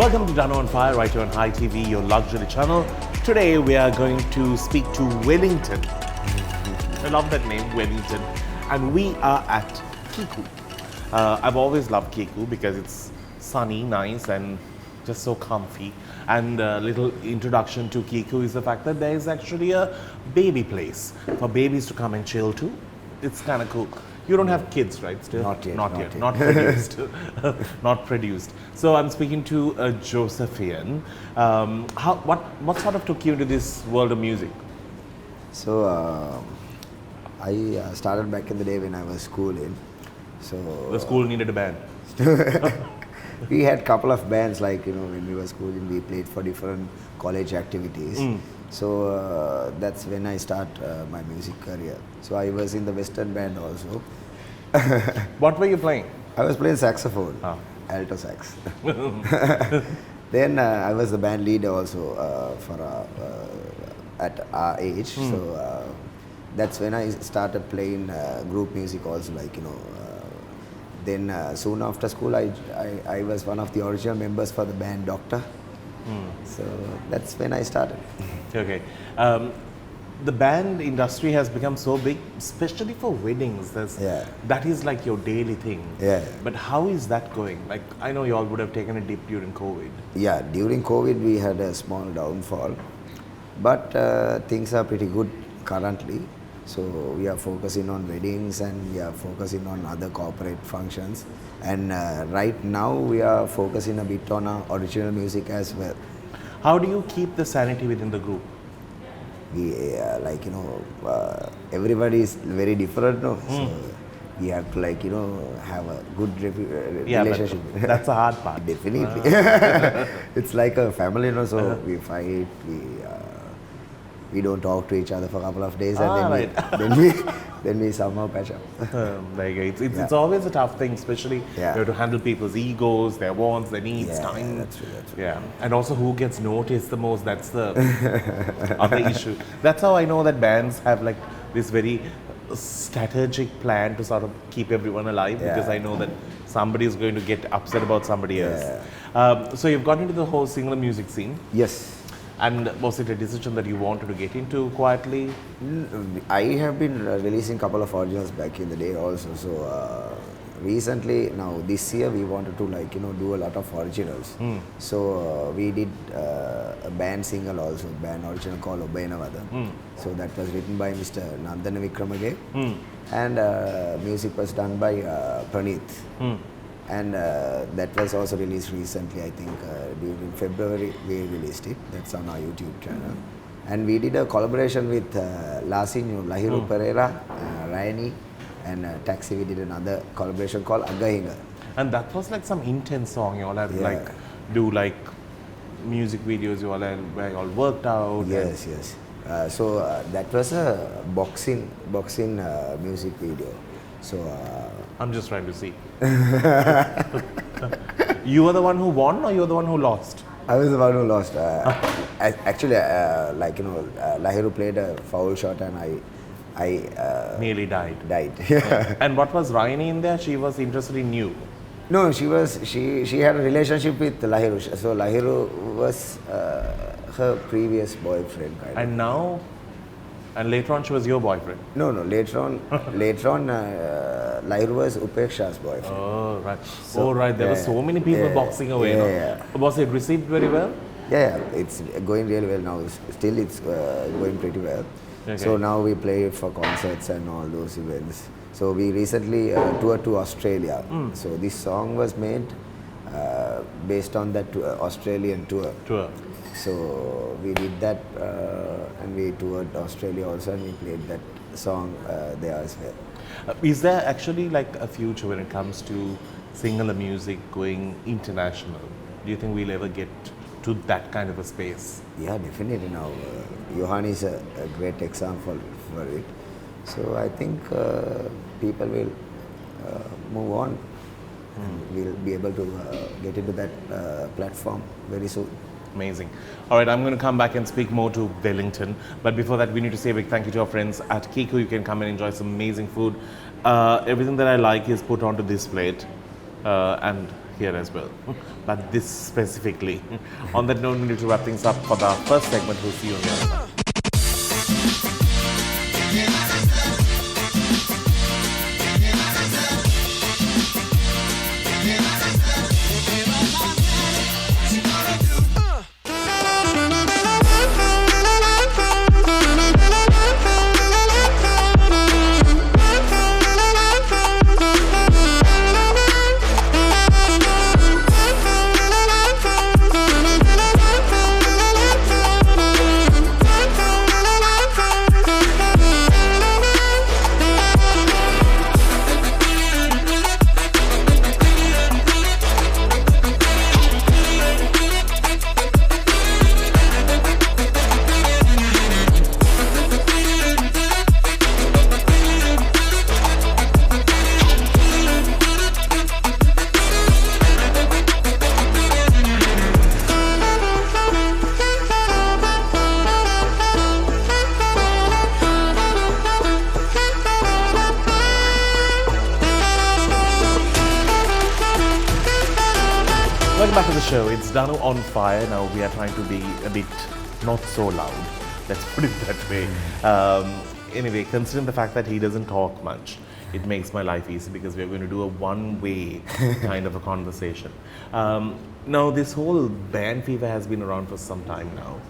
Welcome to Danu on Fire, right here on Hi TV, your luxury channel. Today we are going to speak to Wellington. I love that name, Wellington. And we are at Kiku. I've always loved Kiku because it's sunny, nice, and just so comfy. And a little introduction to Kiku is the fact that there is actually a baby place for babies to come and chill to. It's kind of cool. You don't have kids, right? Still? Not yet. Not produced. Not produced. So I'm speaking to Josephian. What sort of took you into this world of music? So I started back in the day when I was schooling. So The school needed a band. we had couple of bands, like when we were schooling, we played for different college activities. So that's when I start my music career. So I was in the Western band also. What were you playing? I was playing saxophone, Ah. alto sax. Then I was the band leader also at our age. So that's when I started playing group music also, then soon after school, I was one of the original members for the band Doctor. So that's when I started. Okay. The band industry has become so big, especially for weddings. Yeah. That is like your daily thing. Yeah. But how is that going? Like, I know you all would have taken a dip during COVID. Yeah, during COVID we had a small downfall, but things are pretty good currently. So we are focusing on weddings and we are focusing on other corporate functions. And right now we are focusing a bit on our original music as well. How do you keep the sanity within the group? We everybody is very different, no? So we have to have a good relationship. But that's the hard part. Definitely. It's like a family, so we fight, we don't talk to each other for a couple of days, and then we somehow patch up. It's always a tough thing, especially you have to handle people's egos, their wants, their needs, time. That's true. Yeah, and also who gets noticed the most, that's the other issue. That's how I know that bands have like this very strategic plan to sort of keep everyone alive, because I know that somebody is going to get upset about somebody else. So you've got into the whole single music scene. Yes. And was it a decision that you wanted to get into quietly? I have been releasing a couple of originals back in the day also. So recently, now this year, we wanted to do a lot of originals. So we did a band single also, band original called Obainavada. So that was written by Mr. Nandana Wickramage, and music was done by Praneeth. And that was also released recently, I think during February we released it. That's on our YouTube channel. And we did a collaboration with Lasinho, Lahiru Pereira, Rayani, and Taxi. We did another collaboration called Agahinga. And that was like some intense song. You all had do music videos, you all had where you all worked out. Yes. So that was a boxing music video. So I'm just trying to see. You were the one who won, or you were the one who lost? I was the one who lost. Actually, Lahiru played a foul shot, and I nearly died. And what was Raini in there? She was interested in you. No, she had a relationship with Lahiru. So Lahiru was her previous boyfriend. And now? And later on, she was your boyfriend? No. Later on, Lahiru was Upeksha's boyfriend. Oh, right. There were so many people boxing away. Was it received very well? Yeah, it's going really well now. Still, it's going pretty well. Okay. So now we play for concerts and all those events. So we recently toured to Australia. So this song was made based on that Australian tour. So we did that, and we toured Australia also, and we played that song there as well. Is there actually like a future when it comes to singular music going international? Do you think we'll ever get to that kind of a space? Yeah, definitely. Now, Johan is a great example for it. So I think people will move on. And we'll be able to get into that platform very soon. Amazing. All right, I'm going to come back and speak more to Wellington. But before that, we need to say a big thank you to our friends at Kiku. You can come and enjoy some amazing food. Everything that I like is put onto this plate. and here as well. But this specifically. On that note, we need to wrap things up for the first segment. We'll see you on the other side. Welcome back to the show. It's Danu on fire. Now we are trying to be a bit not so loud. Let's put it that way. Anyway, considering the fact that he doesn't talk much, it makes my life easy because we're going to do a one-way kind of a conversation. Now, this whole band fever has been around for some time now.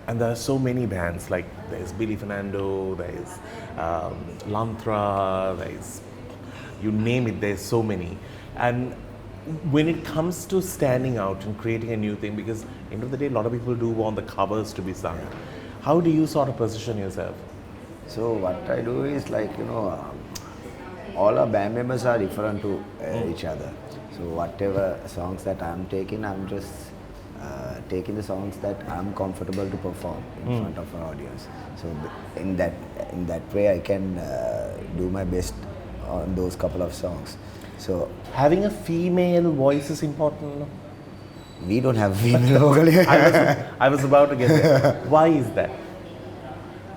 And there are so many bands, like there's Billy Fernando, there's Lantra, there's, you name it, there's so many. And when it comes to standing out and creating a new thing, because end of the day, a lot of people do want the covers to be sung. How do you sort of position yourself? So what I do is like, all our band members are different to each other. So whatever songs that I'm taking, I'm just taking the songs that I'm comfortable to perform in front of an audience. So in that way, I can do my best on those couple of songs. So having a female voice is important. No? We don't have female vocalists. I was about to get there. Why is that?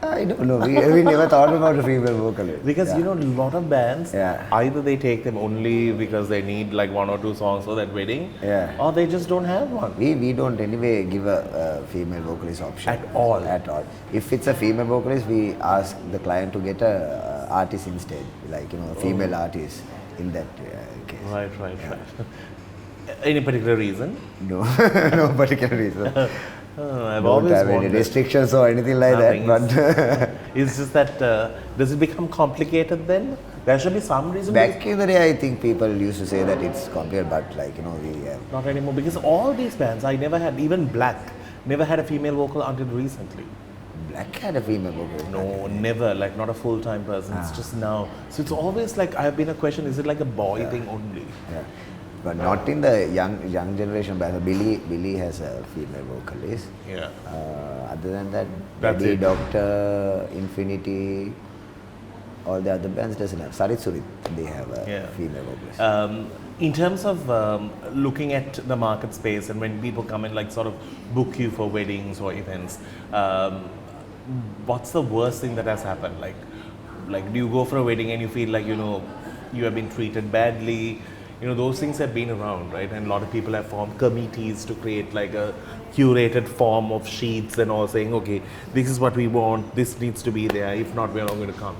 I don't know. We never thought about a female vocalist. Because a lot of bands, either they take them only because they need like one or two songs for that wedding, or they just don't have one. We don't anyway give a female vocalist option. At all? At all. If it's a female vocalist, we ask the client to get a artist instead, like a female artist in that case. Right. Any particular reason? No, no particular reason. I've don't always have wondered. any restrictions or anything like Nothing. that. But it's just that, does it become complicated then? There should be some reason. Back in the day, I think people used to say that it's complicated, but we have. Not anymore, because all these bands, I never had, even Black, never had a female vocal until recently. Black had a female vocalist? No, never, like not a full-time person, it's just now. So it's always like, I have been a question, is it like a boy thing only? Yeah. But not in the young generation band. Billy has a female vocalist. Yeah. Other than that, That's Baby it. Doctor, Infinity, all the other bands doesn't have. Sarit Surit, they have a female vocalist. In terms of looking at the market space and when people come and like sort of book you for weddings or events, what's the worst thing that has happened? Like do you go for a wedding and you feel like, you have been treated badly? Those things have been around, right? And a lot of people have formed committees to create like a curated form of sheets and all, saying, okay, this is what we want, this needs to be there, if not, we're not going to come.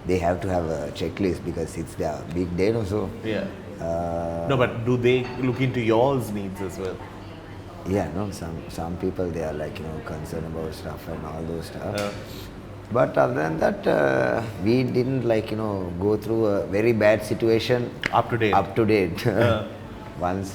They have to have a checklist because it's their big day also. Yeah. No, but do they look into y'all's needs as well? Yeah, no, some people, they are like, concerned about stuff and all those stuff. But other than that, we didn't go through a very bad situation. Up to date. Once,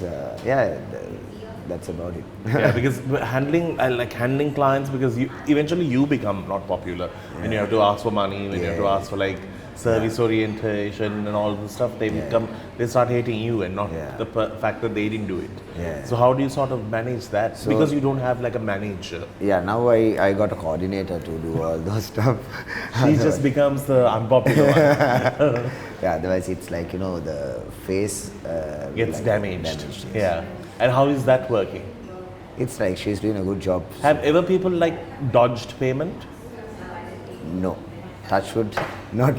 that's about it. Yeah, because handling clients, because eventually you become not popular when you have to ask for money, when you have to ask for like service orientation and all the stuff. They start hating you and not the fact that they didn't do it. Yeah. So how do you sort of manage that? Because you don't have like a manager. Yeah, now I got a coordinator to do all those stuff. She just becomes the unpopular one. Yeah, otherwise it's like, the face gets damaged. Yeah. And how is that working? It's like she's doing a good job. Have ever people like dodged payment? No. Touch wood, Not,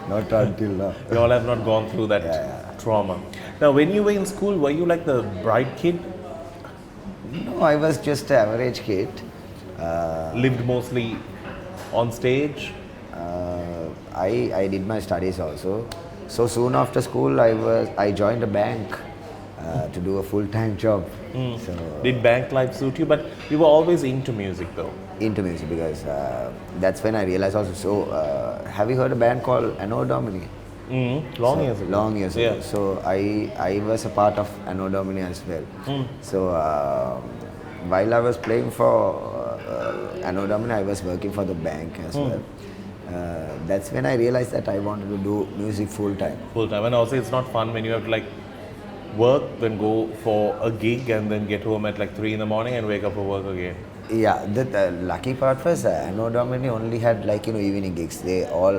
not until now. You all have not gone through that trauma. Now, when you were in school, were you like the bright kid? No, I was just an average kid. Lived mostly on stage? I did my studies also. So soon after school, I joined a bank to do a full-time job. So Did bank life suit you? But you were always into music though. into music because that's when I realized also. So have you heard a band called Anno Domini? Long years ago. Long years ago. Yeah. So I was a part of Anno Domini as well. So while I was playing for Anno Domini, I was working for the bank as well. That's when I realized that I wanted to do music full time. Full time. And also, it's not fun when you have to like work, then go for a gig, and then get home at like 3 in the morning and wake up for work again. Yeah, the lucky part was Anno Domini only had like evening gigs. They all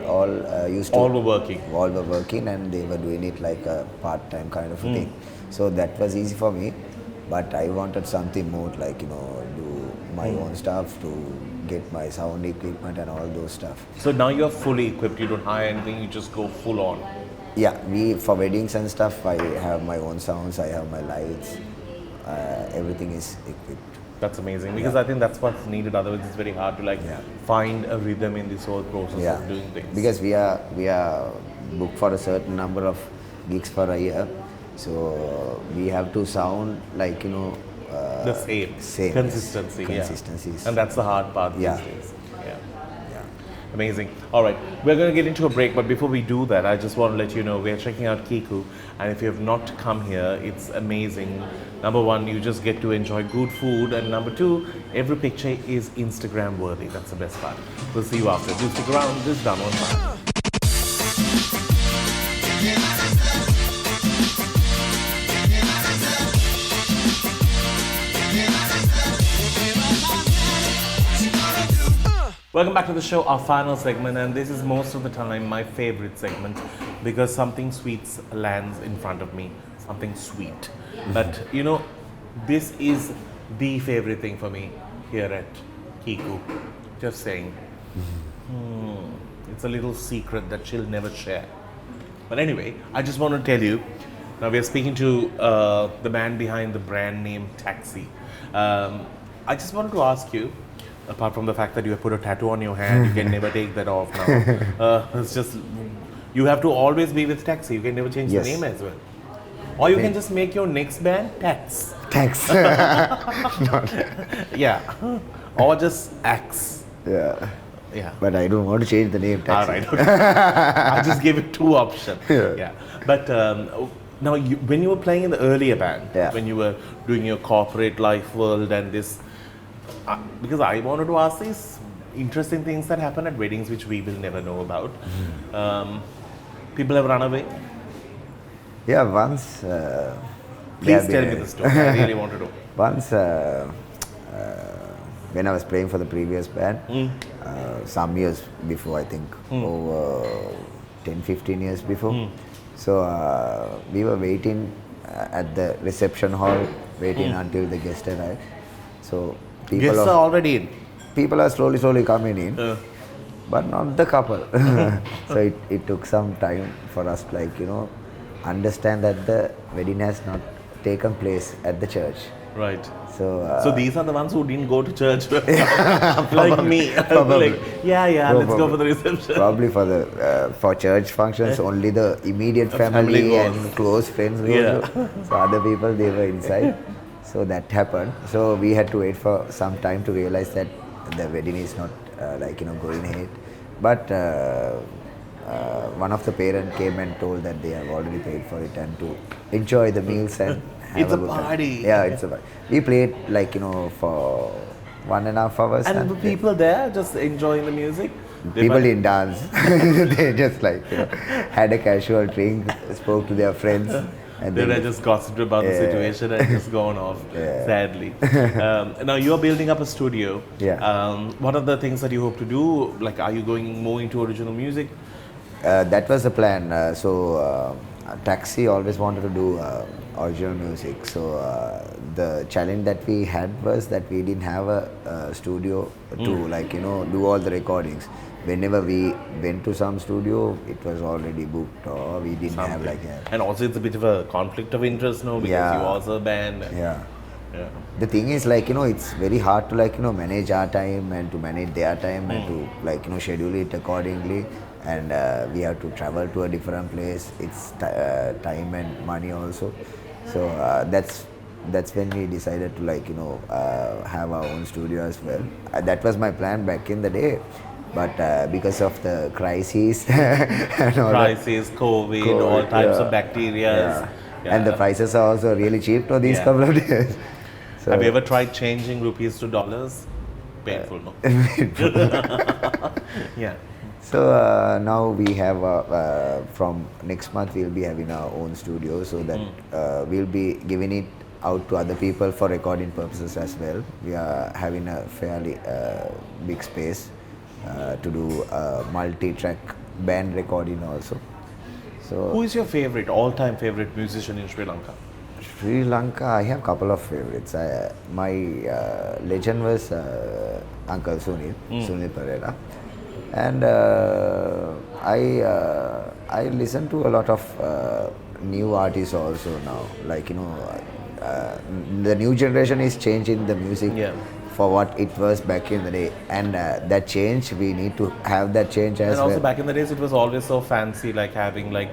used to All were working. all were working and they were doing it like a part time kind of a thing. So that was easy for me. But I wanted something more like do my own stuff to get my sound equipment and all those stuff. So now you're fully equipped. You don't hire anything. You just go full on. Yeah, for weddings and stuff, I have my own sounds. I have my lights. Everything is equipped. That's amazing because I think that's what's needed. Otherwise, it's very hard to like find a rhythm in this whole process of doing things. Because we are booked for a certain number of gigs for a year, so we have to sound like The same. Consistency. Consistencies. And that's the hard part Yeah. these days. Amazing. All right, we're going to get into a break, but before we do that, I just want to let you know we're checking out Kiku, and if you have not come here, it's amazing. Number one, you just get to enjoy good food, and number two, every picture is Instagram worthy. That's the best part. We'll see you after. Do stick around. This is Danu on Hi. Welcome back to the show, our final segment, and this is most of the time my favorite segment because something sweet lands in front of me, something sweet. But this is the favorite thing for me here at Kiku. Just saying. It's a little secret that she'll never share. But anyway, I just want to tell you, now we are speaking to the man behind the brand name Taxi. I just wanted to ask you, apart from the fact that you have put a tattoo on your hand, you can never take that off now. It's just, you have to always be with Taxi. You can never change the name as well. Or you can just make your next band Tax. Tax. Yeah. Or just Axe. Yeah. Yeah. But I don't want to change the name. Taxi. All right. Okay. I just gave it two options. Yeah. But now, when you were playing in the earlier band, when you were doing your corporate life world and this, because I wanted to ask these interesting things that happen at weddings which we will never know about. People have run away. Yeah, once. Please tell me the story. I really want to know. Once, when I was playing for the previous band, some years before, I think, over 10-15 years before. So we were waiting at the reception hall, waiting until the guest arrived. So Guests are already in. People are slowly coming in, but not the couple. So it took some time for us, understand that the wedding has not taken place at the church. Right. So these are the ones who didn't go to church, like me. Probably. Let's go for the reception. Probably for church functions, only the immediate family and close friends go. So other people, they were inside. So that happened. So we had to wait for some time to realize that the wedding is not going ahead. But one of the parents came and told that they have already paid for it and to enjoy the meals and have It's a good party. Time. Yeah, it's a party. We played for 1.5 hours. And the people there just enjoying the music? People didn't dance. They just had a casual drink, spoke to their friends. And then I just gossiped about the situation and just gone off, sadly. Now you're building up a studio. What are the things that you hope to do? Like, are you going more into original music? That was the plan. Taxi always wanted to do original music. So the challenge that we had was that we didn't have a studio to like do all the recordings. Whenever we went to some studio, it was already booked, or we didn't have like a. And also, it's a bit of a conflict of interest now because you also a band. Yeah. Yeah. The thing is, like it's very hard to like manage our time and to manage their time and to like schedule it accordingly. And we have to travel to a different place. It's time and money also. So that's when we decided to like have our own studio as well. That was my plan back in the day. But because of the crises and all COVID, all types of bacteria. And the prices are also really cheap for these couple of days. So have you ever tried changing rupees to dollars? Painful, no? Yeah. So now we have from next month we'll be having our own studio, so that we'll be giving it out to other people for recording purposes as well. We are having a fairly big space to do multi-track band recording also. So who is your favorite, all-time favorite musician in Sri Lanka? Sri Lanka, I have a couple of favorites. My legend was Uncle Sunil, Sunil Pereira, and I listen to a lot of new artists also now. Like the new generation is changing the music for what it was back in the day, and that change, we need to have that change as well. And also back in the days, it was always so fancy, like having like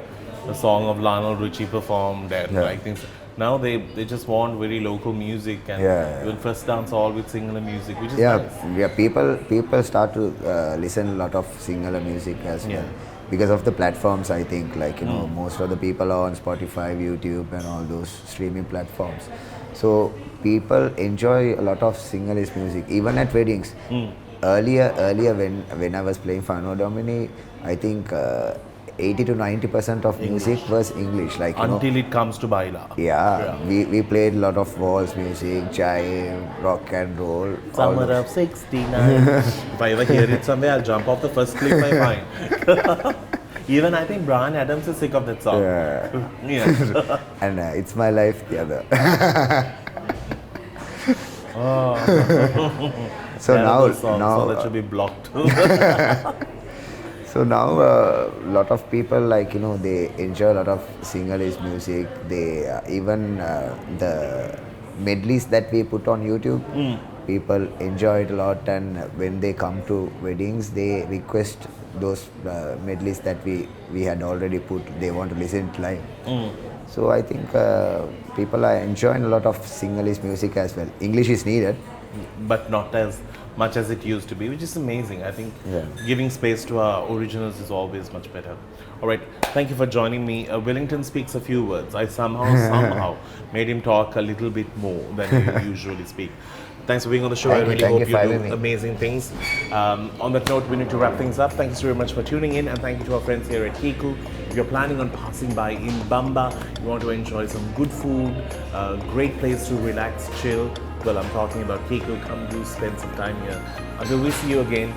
a song of Lionel Richie performed and like things. Now they just want very local music, and even first dance all with singular music, which is nice. People start to listen a lot of singular music as well because of the platforms. I think like most of the people are on Spotify, YouTube, and all those streaming platforms. So people enjoy a lot of singerless music, even at weddings. Earlier when I was playing Fano Domini, I think 80 to 90% of music was English, like until it comes to Baila. We played a lot of waltz music, jive, rock and roll. Summer of '69. If I ever hear it somewhere, I'll jump off the first cliff I find. Even I think Brian Adams is sick of that song. And It's My Life, the other. So now that should be blocked. So now a lot of people like they enjoy a lot of singerless music. They even the medleys that we put on YouTube, people enjoy it a lot, and when they come to weddings, they request those medleys that we had already put. They want to listen to live. So I think people are enjoying a lot of singerless music as well. English is needed, but not as much as it used to be, which is amazing. I think giving space to our originals is always much better. All right, thank you for joining me. Wellington speaks a few words. I somehow made him talk a little bit more than you usually speak. Thanks for being on the show. I really hope you do amazing things. On that note, we need to wrap things up. Thank you so very much for tuning in, and thank you to our friends here at Kiku. If you're planning on passing by in Bamba, you want to enjoy some good food, great place to relax, chill, well, I'm talking about Kiku. Come do spend some time here. Until we see you again,